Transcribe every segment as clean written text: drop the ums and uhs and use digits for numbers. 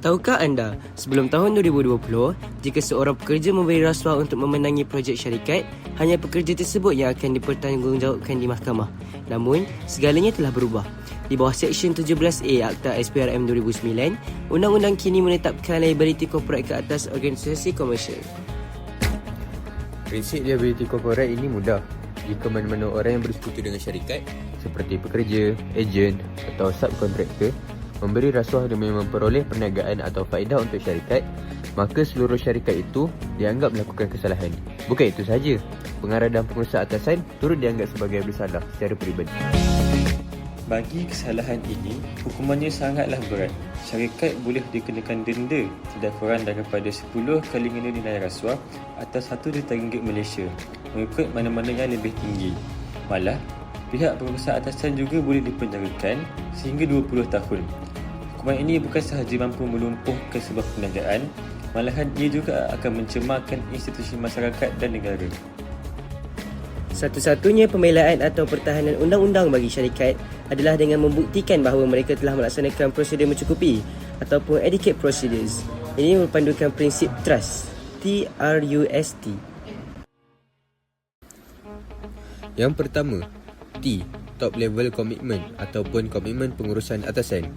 Tahukah anda, sebelum tahun 2020, jika seorang pekerja memberi rasuah untuk memenangi projek syarikat, hanya pekerja tersebut yang akan dipertanggungjawabkan di mahkamah. Namun, segalanya telah berubah. Di bawah Seksyen 17A Akta SPRM 2009, undang-undang kini menetapkan liability korporat ke atas organisasi komersial. Prinsip liability korporat ini mudah jika mana-mana orang yang bersekutu dengan syarikat seperti pekerja, ejen atau subkontraktor memberi rasuah demi memperoleh perniagaan atau faedah untuk syarikat, maka seluruh syarikat itu dianggap melakukan kesalahan. Bukan itu sahaja, pengarah dan pengurusan atasan turut dianggap sebagai bersalah secara peribadi. Bagi kesalahan ini, hukumannya sangatlah berat. Syarikat boleh dikenakan denda tidak kurang daripada 10 kali nilai nilai rasuah atau RM1 Malaysia, mengikut mana-mana yang lebih tinggi. Malah, pihak pengurusan atasan juga boleh dipenjarakan sehingga 20 tahun. Hukuman ini bukan sahaja mampu melumpuhkan sebuah perniagaan, malahan ia juga akan mencemarkan institusi masyarakat dan negara. Satu-satunya pembelaan atau pertahanan undang-undang bagi syarikat adalah dengan membuktikan bahawa mereka telah melaksanakan prosedur mencukupi ataupun adequate procedures. Ini berpandukan prinsip TRUST, T-R-U-S-T. Yang pertama, T. Top Level Commitment ataupun komitmen pengurusan atasan.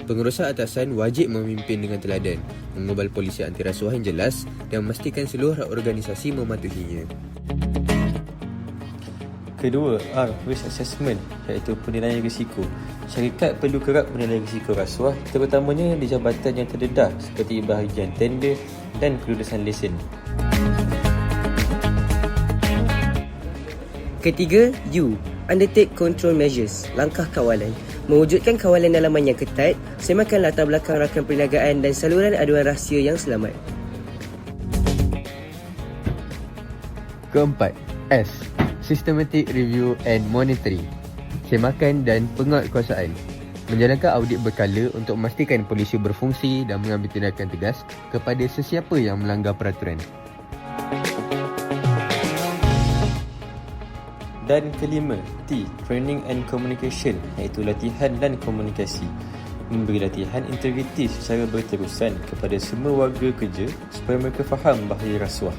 Pengurusan atasan wajib memimpin dengan teladan, mengubal polisi anti rasuah yang jelas dan memastikan seluruh organisasi mematuhinya. Kedua, R. Risk Assessment, iaitu penilaian risiko. Syarikat perlu kerap menilai risiko rasuah, terutamanya di jabatan yang terdedah seperti bahagian tender dan kelulusan lesen. Ketiga, U. Undertake control measures, langkah kawalan. Mewujudkan kawalan dalaman yang ketat, semakan latar belakang rakan perniagaan dan saluran aduan rahsia yang selamat. Keempat, S. Systematic Review and Monitoring, semakan dan penguatkuasaan. Menjalankan audit berkala untuk memastikan polisi berfungsi dan mengambil tindakan tegas kepada sesiapa yang melanggar peraturan. Dan kelima, T. Training and Communication, iaitu latihan dan komunikasi. Memberi latihan integriti secara berterusan kepada semua warga kerja supaya mereka faham bahaya rasuah.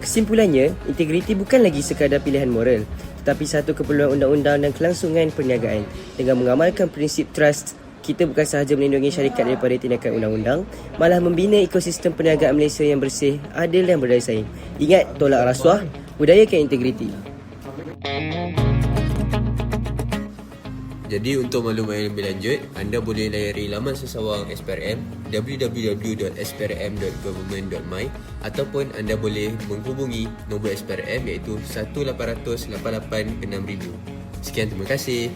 Kesimpulannya, integriti bukan lagi sekadar pilihan moral, tetapi satu keperluan undang-undang dan kelangsungan perniagaan. Dengan mengamalkan prinsip trust, kita bukan sahaja melindungi syarikat daripada tindakan undang-undang, malah membina ekosistem perniagaan Malaysia yang bersih, adil dan berdaya saing. Ingat, tolak rasuah, budayakan integriti. Jadi untuk maklumat yang lebih lanjut, anda boleh layari laman sesawang SPRM www.sprm.government.my ataupun anda boleh menghubungi nombor SPRM iaitu 1800 88 6000. Sekian, terima kasih.